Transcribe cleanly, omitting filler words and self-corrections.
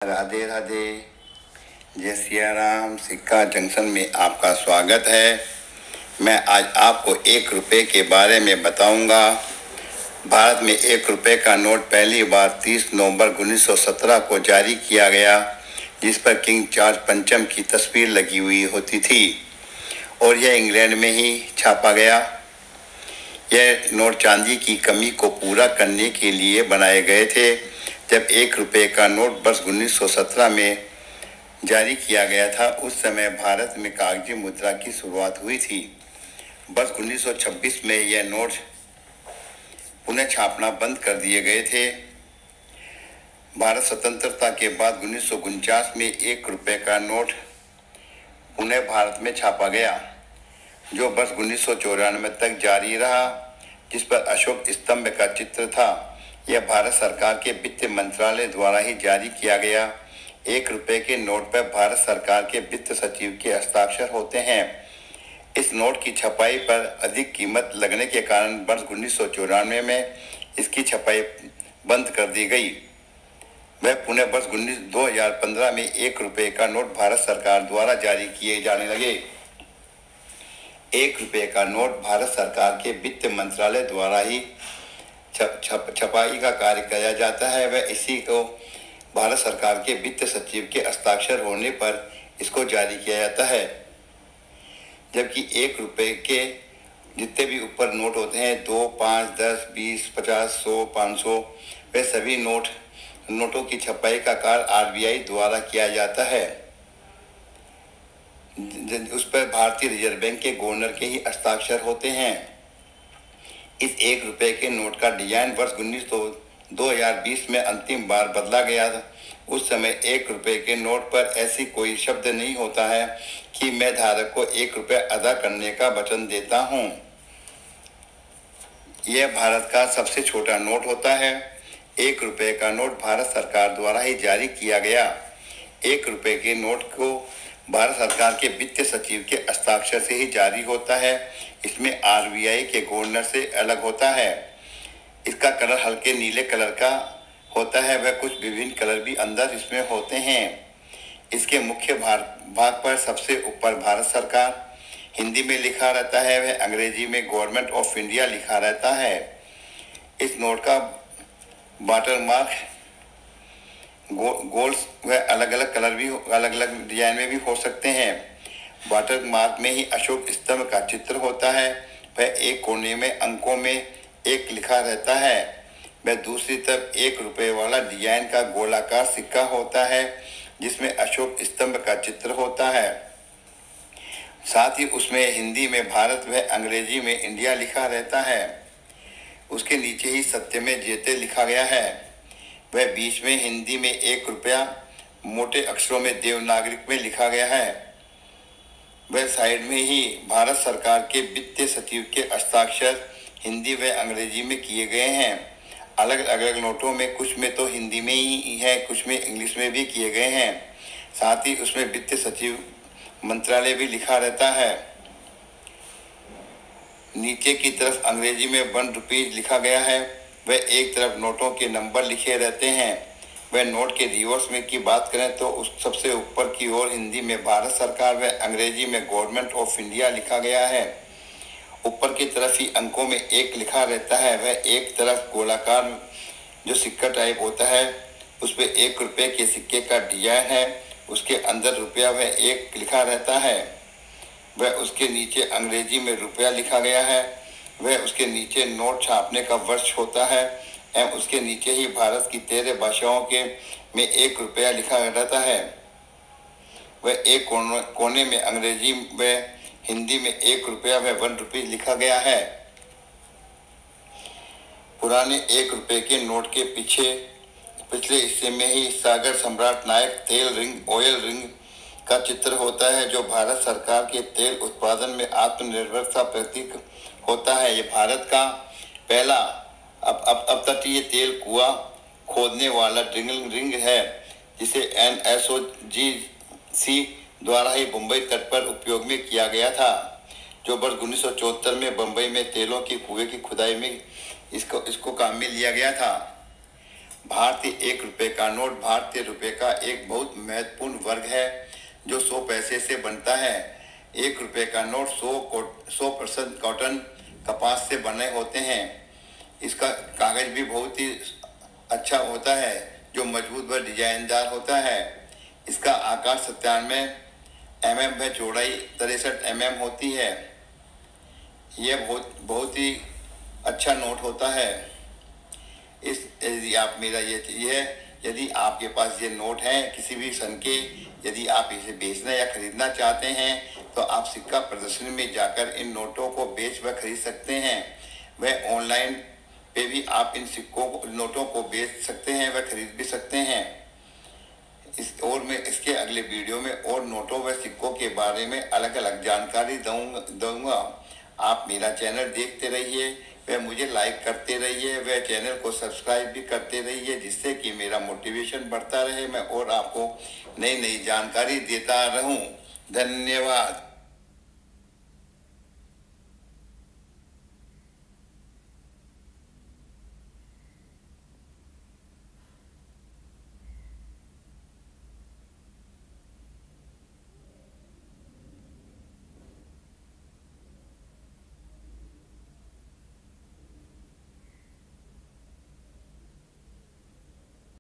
राधे राधे। जय सिया राम। सिक्का जंक्शन में आपका स्वागत है। मैं आज आपको 1 रुपये के बारे में बताऊंगा। भारत में 1 रुपये का नोट पहली बार 30 नवंबर 1917 को जारी किया गया, जिस पर किंग जॉर्ज पंचम की तस्वीर लगी हुई होती थी और यह इंग्लैंड में ही छापा गया। यह नोट चांदी की कमी को पूरा करने के लिए बनाए गए थे। जब 1 रुपये का नोट वर्ष 1917 में जारी किया गया था, उस समय भारत में कागजी मुद्रा की शुरुआत हुई थी। वर्ष 1926 में यह नोट पुनः छापना बंद कर दिए गए थे। भारत स्वतंत्रता के बाद 1949 में 1 रुपये का नोट पुनः भारत में छापा गया, जो वर्ष 1994 तक जारी रहा, जिस पर अशोक स्तंभ का चित्र था। यह भारत सरकार के वित्त मंत्रालय द्वारा ही जारी किया गया। 1 रुपये के नोट पर भारत सरकार के वित्त सचिव के हस्ताक्षर होते हैं। इस नोट की छपाई पर अधिक कीमत लगने के कारण वर्ष 1994 में इसकी छपाई बंद कर दी गई। वह पुनः वर्ष 2015 में 1 रुपये का नोट भारत सरकार द्वारा जारी किए जाने लगे। 1 रुपये का नोट भारत सरकार के वित्त मंत्रालय द्वारा ही छपाई का कार्य किया जाता है। वह इसी को भारत सरकार के वित्त सचिव के हस्ताक्षर होने पर इसको जारी किया जाता है। जबकि 1 रुपये के जितने भी ऊपर नोट होते हैं, 2, 5, 10, 20, 50, 100, 500, वे सभी नोटों की छपाई का कार्य RBI द्वारा किया जाता है। उस पर भारतीय रिजर्व बैंक के गवर्नर के ही हस्ताक्षर होते हैं। इस 1 रुपये के नोट का डिजाइन वर्ष 2020 में अंतिम बार बदला गया था। उस समय 1 रुपये के नोट पर ऐसी कोई शब्द नहीं होता है कि मैं धारक को 1 रुपये अदा करने का वचन देता हूँ। यह भारत का सबसे छोटा नोट होता है। 1 रुपये का नोट भारत सरकार द्वारा ही जारी किया गया। 1 रुपये के नोट को भारत सरकार के वित्त सचिव के हस्ताक्षर से ही जारी होता है। इसमें RBI के गवर्नर से अलग होता है। इसका कलर हल्के नीले कलर का होता है। वह कुछ विभिन्न कलर भी अंदर इसमें होते हैं। इसके मुख्य भाग पर सबसे ऊपर भारत सरकार हिंदी में लिखा रहता है। वह अंग्रेजी में गवर्नमेंट ऑफ इंडिया लिखा रहता है। इस नोट का वाटरमार्क गोल्स वह अलग अलग कलर भी अलग अलग डिजाइन में भी हो सकते हैं। वाटर मार्क में ही अशोक स्तंभ का चित्र होता है। वह एक कोने में अंकों में 1 लिखा रहता है। वह दूसरी तरफ 1 रुपये वाला डिजाइन का गोलाकार सिक्का होता है, जिसमें अशोक स्तंभ का चित्र होता है। साथ ही उसमें हिंदी में भारत व अंग्रेजी में इंडिया लिखा रहता है। उसके नीचे ही सत्य में जयते लिखा गया है। वह बीच में हिंदी में 1 रुपया मोटे अक्षरों में देवनागरिक में लिखा गया है। वह साइड में ही भारत सरकार के वित्त सचिव के हस्ताक्षर हिंदी व अंग्रेजी में किए गए हैं। अलग अलग नोटों में कुछ में तो हिंदी में ही है, कुछ में इंग्लिश में भी किए गए हैं। साथ ही उसमें वित्त सचिव मंत्रालय भी लिखा रहता है। नीचे की तरफ अंग्रेजी में 1 रुपीज लिखा गया है। वह एक तरफ नोटों के नंबर लिखे रहते हैं। वह नोट के रिवर्स में की बात करें तो उस सबसे ऊपर की ओर हिंदी में भारत सरकार व अंग्रेजी में गवर्नमेंट ऑफ इंडिया लिखा गया है। ऊपर की तरफ ही अंकों में 1 लिखा रहता है। वह एक तरफ गोलाकार जो सिक्का टाइप होता है, उस पर 1 रुपये के सिक्के का डिजाइन है। उसके अंदर रुपया वह 1 लिखा रहता है। वह उसके नीचे अंग्रेजी में रुपया लिखा गया है। वह उसके नीचे नोट छापने का वर्ष होता है एवं उसके नीचे ही भारत की 13 भाषाओं के में 1 रुपया लिखा रहता है। वह एक कोने में अंग्रेजी व हिंदी में 1 रुपया व 1 रुपये लिखा गया है। पुराने 1 रुपये के नोट के पिछले हिस्से में ही सागर सम्राट नायक तेल रिंग ऑयल रिंग का चित्र होता है, जो भारत सरकार के तेल उत्पादन में आत्मनिर्भरता प्रतीक होता है। ये भारत का पहला अब तक ये तेल कुआं खोदने वाला ड्रिलिंग रिंग है, जिसे NSOGC द्वारा ही मुंबई तट पर उपयोग में किया गया था, जो वर्ष 1974 में बंबई में तेलों की कुएं की खुदाई में इसको काम में लिया गया था। भारतीय 1 रुपये का नोट भारतीय रुपये का एक बहुत महत्वपूर्ण वर्ग है जो 100 पैसे से बनता है। 1 रुपये का नोट 100% कॉटन कपास से बने होते हैं। इसका कागज भी बहुत ही अच्छा होता है जो मजबूत व डिजाइनदार होता है। इसका आकार 97 mm है, चौड़ाई 63 mm होती है। यह बहुत ही अच्छा नोट होता है। यदि आपके पास ये नोट है किसी भी सन के, यदि आप इसे बेचना या खरीदना चाहते हैं तो आप सिक्का प्रदर्शनी में जाकर इन नोटों को बेच व खरीद सकते हैं। वह ऑनलाइन पे भी आप इन नोटों को बेच सकते हैं व खरीद भी सकते हैं। मैं इसके अगले वीडियो में और नोटों व सिक्कों के बारे में अलग अलग जानकारी दूंगा। आप मेरा चैनल देखते रहिए, वह मुझे लाइक करते रहिए, वह चैनल को सब्सक्राइब भी करते रहिए, जिससे कि मेरा मोटिवेशन बढ़ता रहे, मैं और आपको नई नई जानकारी देता रहूं। धन्यवाद।